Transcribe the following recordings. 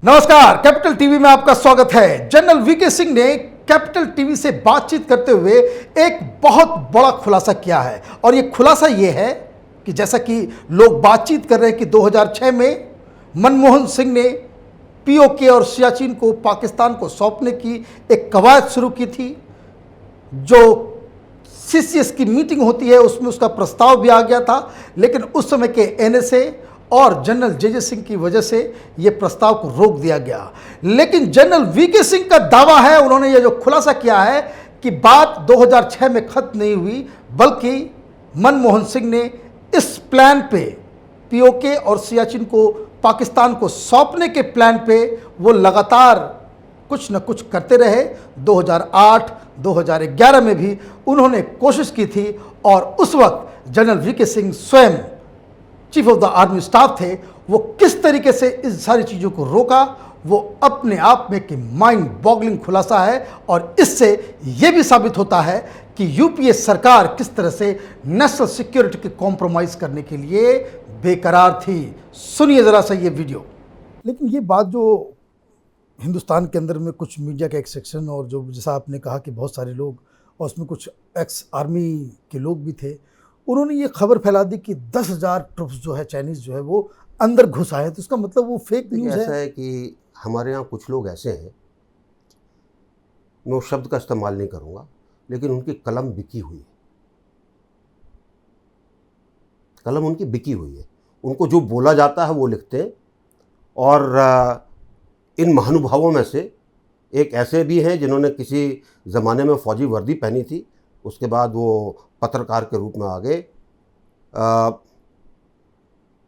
नमस्कार, capital TV में आपका स्वागत है। जनरल वीके सिंह ने कैपिटल टीवी से बातचीत करते हुए एक बहुत बड़ा खुलासा किया है और ये खुलासा ये है कि जैसा कि लोग बातचीत कर रहे हैं कि 2006 में मनमोहन सिंह ने पीओके और सियाचिन को पाकिस्तान को सौंपने की एक कवायद शुरू की थी। जो सीसीएस की मीटिंग होती है उसमें उसका प्रस्ताव भी आ गया था, लेकिन उस समय के एनएसए और जनरल जेजे सिंह की वजह से यह प्रस्ताव को रोक दिया गया। लेकिन जनरल वीके सिंह का दावा है, उन्होंने यह जो खुलासा किया है कि बात 2006 में खत्म नहीं हुई, बल्कि मनमोहन सिंह ने इस प्लान पे पीओके और सियाचिन को पाकिस्तान को सौंपने के प्लान पे वो लगातार कुछ न कुछ करते रहे। 2008, 2011 में भी उन्होंने कोशिश की थी और उस वक्त जनरल वीके सिंह स्वयं chief of the army staff थे। वो किस तरीके से इस सारी चीज़ों को रोका, वो अपने आप में कि माइंड बॉगलिंग खुलासा है और इससे ये भी साबित होता है कि यूपीए सरकार किस तरह से नेशनल सिक्योरिटी के कॉम्प्रोमाइज़ करने के लिए बेकरार थी। सुनिए ज़रा सा ये वीडियो। लेकिन ये बात जो हिंदुस्तान के अंदर में कुछ मीडिया का एक सेक्शन और जो जैसा आपने कहा कि बहुत सारे लोग और उसमें कुछ एक्स आर्मी के लोग भी थे, उन्होंने ये खबर फैला दी कि 10,000 ट्रुप्स जो है चाइनीज़ जो है वो अंदर घुस आए। तो इसका मतलब वो फेक न्यूज़ है। ऐसा है कि हमारे यहाँ कुछ लोग ऐसे हैं, मैं उस शब्द का इस्तेमाल नहीं करूँगा, लेकिन उनकी कलम बिकी हुई है। कलम उनकी बिकी हुई है। उनको जो बोला जाता है वो लिखते हैं। और इन महानुभावों में से एक ऐसे भी हैं जिन्होंने किसी ज़माने में फ़ौजी वर्दी पहनी थी, उसके बाद वो पत्रकार के रूप में आ गए।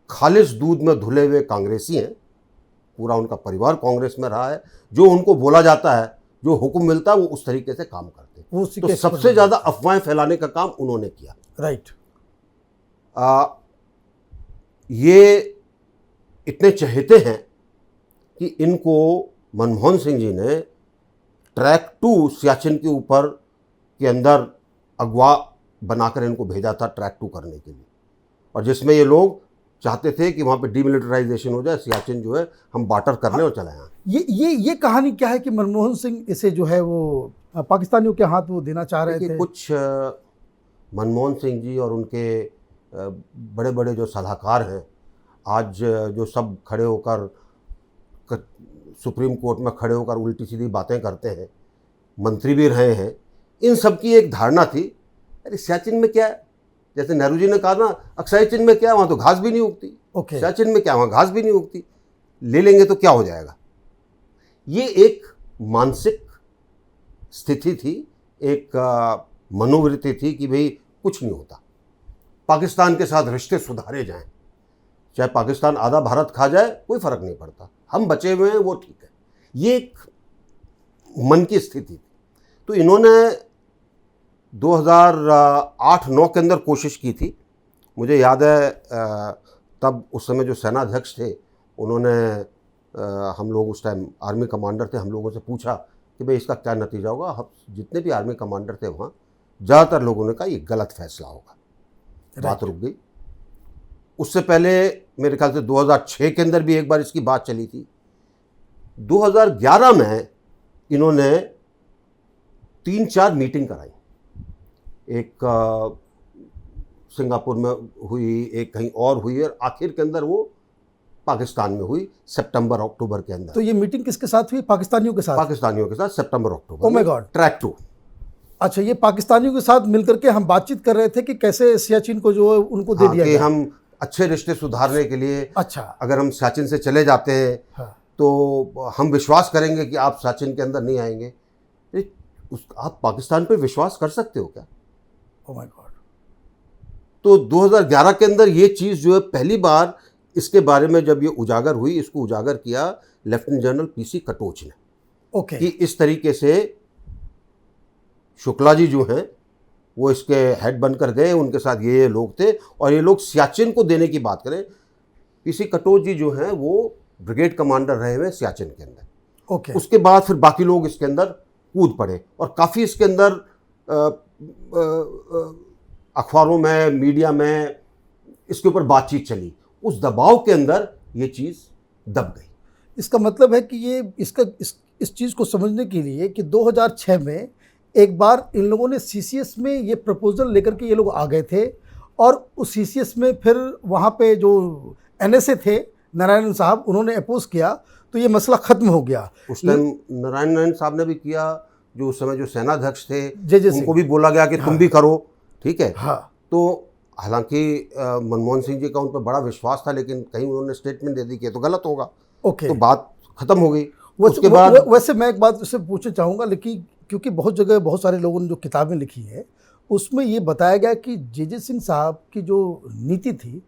खालिस दूध में धुले हुए कांग्रेसी हैं, पूरा उनका परिवार कांग्रेस में रहा है। जो उनको बोला जाता है, जो हुक्म मिलता है, वो उस तरीके से काम करते हैं। तो सबसे ज़्यादा अफवाहें फैलाने का काम उन्होंने किया। राइट। ये इतने चहेते हैं कि इनको मनमोहन सिंह जी ने ट्रैक 2 सियाचिन के ऊपर के अंदर अगवा बनाकर इनको भेजा था ट्रैक 2 करने के लिए, और जिसमें ये लोग चाहते थे कि वहाँ पे डीमिलिटराइजेशन हो जाए, सियाचिन जो है हम बार्टर कर लें और चले आएं। ये कहानी क्या है कि मनमोहन सिंह इसे जो है वो पाकिस्तानियों के हाथ वो देना चाह रहे थे? कुछ मनमोहन सिंह जी और उनके बड़े बड़े जो सलाहकार हैं, आज जो सब खड़े होकर सुप्रीम कोर्ट में खड़े होकर उल्टी सीधी बातें करते हैं, मंत्री भी रहे हैं, इन सब की एक धारणा थी, अरे सियाचिन में क्या है, जैसे नेहरू जी ने कहा ना, सियाचिन में क्या है, वहाँ तो घास भी नहीं उगती। सियाचिन में क्या, वहाँ घास भी नहीं उगती, ले लेंगे तो क्या हो जाएगा। ये एक मानसिक स्थिति थी, एक मनोवृत्ति थी कि भाई कुछ नहीं होता, पाकिस्तान के साथ रिश्ते सुधारे जाएं, चाहे पाकिस्तान आधा भारत खा जाए कोई फ़र्क नहीं पड़ता, हम बचे हुए हैं वो ठीक है। ये एक मन की स्थिति थी। तो इन्होंने 2008-9 के अंदर कोशिश की थी। मुझे याद है तब उस समय जो सेनाध्यक्ष थे उन्होंने हम लोग उस टाइम आर्मी कमांडर थे, हम लोगों से पूछा कि भाई इसका क्या नतीजा होगा। हम जितने भी आर्मी कमांडर थे वहाँ, ज़्यादातर लोगों ने कहा ये गलत फैसला होगा। बात रुक गई। उससे पहले मेरे ख्याल से 2006 के अंदर भी एक बार इसकी बात चली थी। 2011 में इन्होंने 3-4 मीटिंग कराई, एक सिंगापुर में हुई, एक कहीं और हुई, और आखिर के अंदर वो पाकिस्तान में हुई सितंबर-अक्टूबर के अंदर। तो ये मीटिंग किसके साथ हुई? पाकिस्तानियों के साथ? पाकिस्तानियों के साथ सितंबर-अक्टूबर। Oh my God. ट्रैक 2। अच्छा, ये पाकिस्तानियों के साथ मिलकर के हम बातचीत कर रहे थे कि कैसे सियाचिन को जो है उनको दे दिया कि हम अच्छे रिश्ते सुधारने के लिए, अच्छा, अगर हम सियाचिन से चले जाते हैं तो हम विश्वास करेंगे कि आप सियाचिन के अंदर नहीं आएंगे। आप पाकिस्तान पे विश्वास कर सकते हो क्या? ओह माय गॉड। तो 2011 के अंदर ये चीज़ जो है पहली बार इसके बारे में जब ये उजागर हुई, इसको उजागर किया लेफ्टिनेंट जनरल पीसी कटोच ने। कि इस तरीके से शुक्ला जी जो हैं वो इसके हेड बनकर गए, उनके साथ ये लोग थे और ये लोग सियाचिन को देने की बात करें। पीसी कटोच जी जो हैं वो ब्रिगेड कमांडर रहे हुए सियाचिन के अंदर। उसके बाद फिर बाकी लोग इसके अंदर कूद पड़े और काफ़ी इसके अंदर अखबारों में, मीडिया में इसके ऊपर बातचीत चली। उस दबाव के अंदर ये चीज़ दब गई। इसका मतलब है कि ये इस चीज़ को समझने के लिए कि 2006 में एक बार इन लोगों ने सीसीएस में ये प्रपोजल लेकर के ये लोग आ गए थे, और उस सीसीएस में फिर वहाँ पे जो एनएसए थे नारायण साहब, उन्होंने अपोज किया, तो ये मसला ख़त्म हो गया। उस टाइम नारायण साहब ने भी किया, जो उस समय जो सेनाध्यक्ष थे जय उनको भी बोला गया कि तुम भी करो, ठीक है। हाँ, तो हालांकि मनमोहन सिंह जी का उन पर बड़ा विश्वास था, लेकिन कहीं उन्होंने स्टेटमेंट दे दी कि ये तो गलत होगा, ओके। तो बात खत्म हो गई। उसके बाद वैसे मैं एक बात उससे पूछना चाहूँगा, लेकिन क्योंकि बहुत जगह बहुत सारे लोगों ने जो किताबें लिखी है उसमें ये बताया गया कि जे सिंह साहब की जो नीति थी,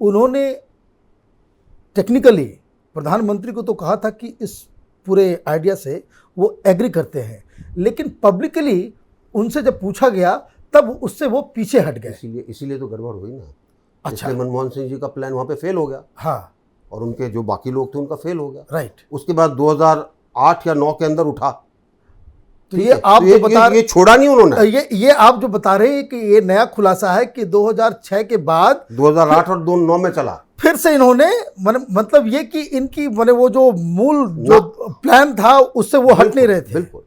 उन्होंने टेक्निकली प्रधानमंत्री को तो कहा था कि इस पूरे आइडिया से वो एग्री करते हैं, लेकिन पब्लिकली उनसे जब पूछा गया तब उससे वो पीछे हट गए। इसीलिए तो गड़बड़ हुई ना। अच्छा, इसलिए मनमोहन सिंह जी का प्लान वहाँ पे फेल हो गया। हाँ, और उनके जो बाकी लोग थे उनका फेल हो गया। राइट। उसके बाद 2008 या 9 के अंदर उठा। तो ये आप जो बता ये छोड़ा नहीं उन्होंने। ये आप जो बता रहे हैं कि ये नया खुलासा है कि 2006 के बाद 2008 और 2009 में चला, फिर से इन्होंने मतलब ये कि इनकी वो जो मूल जो प्लान था उससे वो हट नहीं रहे थे। बिल्कुल।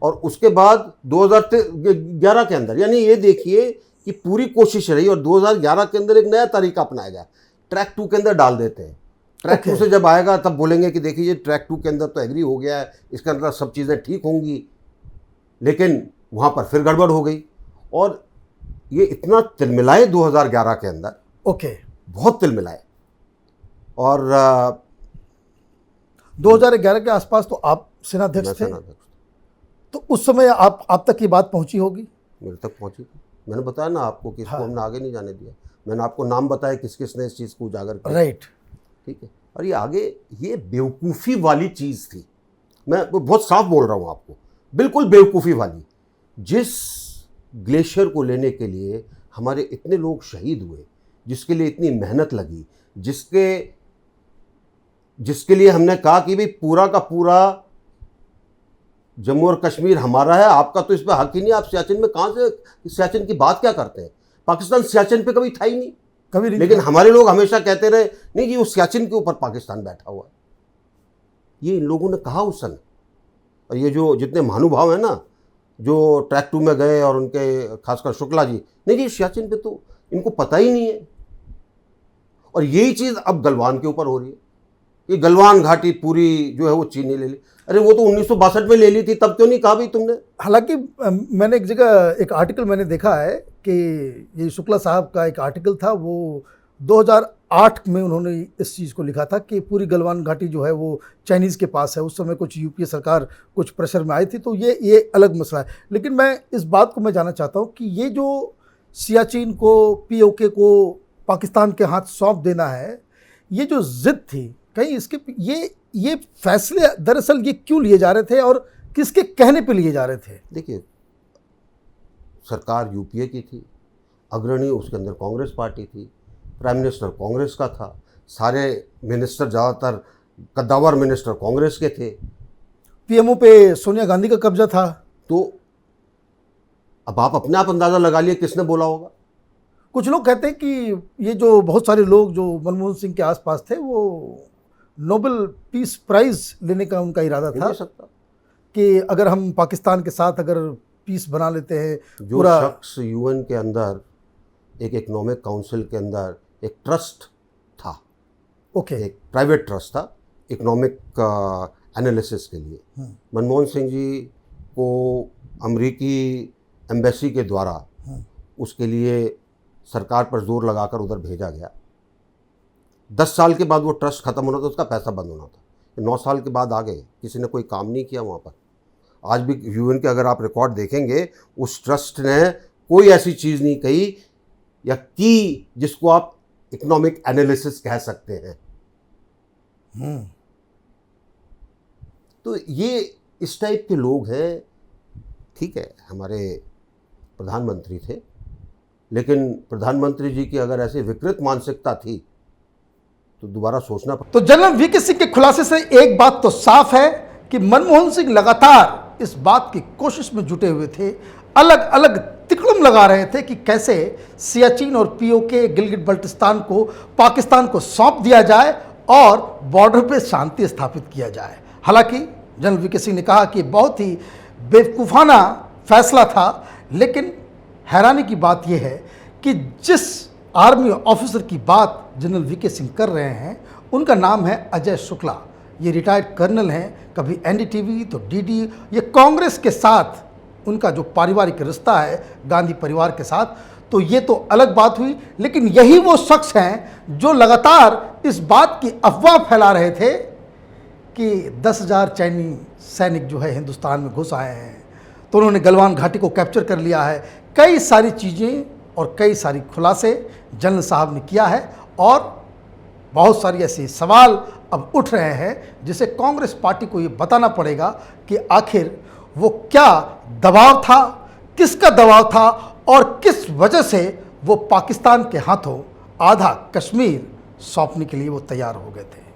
और उसके बाद 2011 के अंदर, यानी ये देखिए कि पूरी कोशिश रही, और 2011 के अंदर एक नया तरीका अपनाया गया, ट्रैक 2 के अंदर डाल देते हैं। ट्रैक 2 से जब आएगा तब बोलेंगे कि देखिए ट्रैक 2 के अंदर तो एग्री हो गया है, इसके अंदर सब चीज़ें ठीक होंगी, लेकिन वहाँ पर फिर गड़बड़ हो गई और ये इतना तिलमिलाए 2011 के अंदर। ओके, बहुत तिलमिलाए। और 2011 के आसपास तो आप सेनाध्यक्ष थे, तो उस समय आप तक ये बात पहुंची होगी। मेरे तक पहुंची। मैंने बताया ना आपको कि इसको हाँ। हमने आगे नहीं जाने दिया। मैंने आपको नाम बताया किस किसने इस चीज़ को उजागर किया, राइट, ठीक है। और ये आगे ये बेवकूफ़ी वाली चीज़ थी, मैं बहुत साफ बोल रहा हूँ आपको, बिल्कुल बेवकूफ़ी वाली। जिस ग्लेशियर को लेने के लिए हमारे इतने लोग शहीद हुए, जिसके लिए इतनी मेहनत लगी, जिसके लिए हमने कहा कि भाई पूरा का पूरा जम्मू और कश्मीर हमारा है, आपका तो इस पर हक ही नहीं, आप सियाचिन में कहाँ से सियाचिन की बात क्या करते हैं। पाकिस्तान सियाचिन पे कभी था ही नहीं, कभी नहीं। लेकिन हमारे लोग हमेशा कहते रहे नहीं कि वो सियाचिन के ऊपर पाकिस्तान बैठा हुआ है। ये इन लोगों ने कहा उस समय। और ये जो जितने महानुभाव हैं ना, जो ट्रैक 2 में गए, और उनके खासकर शुक्ला जी, नहीं जी सियाचिन पे तो इनको पता ही नहीं है। और यही चीज़ अब गलवान के ऊपर हो रही है। ये गलवान घाटी पूरी जो है वो चीन ने ले ली। अरे वो तो 1962 में ले ली थी, तब क्यों नहीं कहा भाई तुमने। हालांकि मैंने एक जगह एक आर्टिकल मैंने देखा है कि ये शुक्ला साहब का एक आर्टिकल था, वो 2008 में उन्होंने इस चीज़ को लिखा था कि पूरी गलवान घाटी जो है वो चाइनीज़ के पास है। उस समय कुछ यूपीए सरकार कुछ प्रेशर में आई थी, तो ये अलग मसला है। लेकिन मैं इस बात को मैं जानना चाहता हूँ कि ये जो सियाचिन को, पीओके को पाकिस्तान के हाथ सौंप देना है, ये जो जिद थी, कहीं इसके ये फैसले दरअसल ये क्यों लिए जा रहे थे और किसके कहने पे लिए जा रहे थे? देखिए, सरकार यूपीए की थी, अग्रणी उसके अंदर कांग्रेस पार्टी थी, प्राइम मिनिस्टर कांग्रेस का था, सारे मिनिस्टर ज़्यादातर कद्दावर मिनिस्टर कांग्रेस के थे, पीएमओ पे सोनिया गांधी का कब्जा था। तो अब आप अपने आप अंदाज़ा लगा लिए किसने बोला होगा। कुछ लोग कहते हैं कि ये जो बहुत सारे लोग जो मनमोहन सिंह के आसपास थे, वो नोबेल पीस प्राइज लेने का उनका इरादा था, सकता कि अगर हम पाकिस्तान के साथ अगर पीस बना लेते हैं। जो पूरा शख्स यूएन के अंदर एक इकोनॉमिक काउंसिल के अंदर एक ट्रस्ट था, ओके, एक प्राइवेट ट्रस्ट था इकोनॉमिक एनालिसिस के लिए, मनमोहन सिंह जी को अमेरिकी एम्बेसी के द्वारा उसके लिए सरकार पर जोर लगाकर उधर भेजा गया। 10 साल के बाद वो ट्रस्ट ख़त्म होना था, उसका पैसा बंद होना था। 9 साल के बाद आ गए, किसी ने कोई काम नहीं किया वहाँ पर। आज भी यूएन के अगर आप रिकॉर्ड देखेंगे, उस ट्रस्ट ने कोई ऐसी चीज़ नहीं कही या की जिसको आप इकोनॉमिक एनालिसिस कह सकते हैं। तो ये इस टाइप के लोग हैं। ठीक है, हमारे प्रधानमंत्री थे, लेकिन प्रधानमंत्री जी की अगर ऐसी विकृत मानसिकता थी तो दोबारा सोचना पड़ता। तो जनरल वीके सिंह के खुलासे से एक बात तो साफ है कि मनमोहन सिंह लगातार इस बात की कोशिश में जुटे हुए थे, अलग अलग तिकड़म लगा रहे थे कि कैसे सियाचिन और पीओके गिलगिट बल्टिस्तान को पाकिस्तान को सौंप दिया जाए और बॉर्डर पे शांति स्थापित किया जाए। हालांकि जनरल वीके सिंह ने कहा कि बहुत ही बेवकूफ़ाना फैसला था, लेकिन हैरानी की बात यह है कि जिस आर्मी ऑफिसर की बात जनरल वीके सिंह कर रहे हैं उनका नाम है अजय शुक्ला। ये रिटायर्ड कर्नल हैं, कभी एनडीटीवी तो डीडी। ये कांग्रेस के साथ उनका जो पारिवारिक रिश्ता है गांधी परिवार के साथ, तो ये तो अलग बात हुई, लेकिन यही वो शख्स हैं जो लगातार इस बात की अफवाह फैला रहे थे कि 10,000 चाइनीज सैनिक जो है हिंदुस्तान में घुस आए हैं, तो उन्होंने गलवान घाटी को कैप्चर कर लिया है। कई सारी चीज़ें और कई सारी खुलासे जनरल साहब ने किया है और बहुत सारी ऐसे सवाल अब उठ रहे हैं जिसे कांग्रेस पार्टी को ये बताना पड़ेगा कि आखिर वो क्या दबाव था, किसका दबाव था और किस वजह से वो पाकिस्तान के हाथों आधा कश्मीर सौंपने के लिए वो तैयार हो गए थे।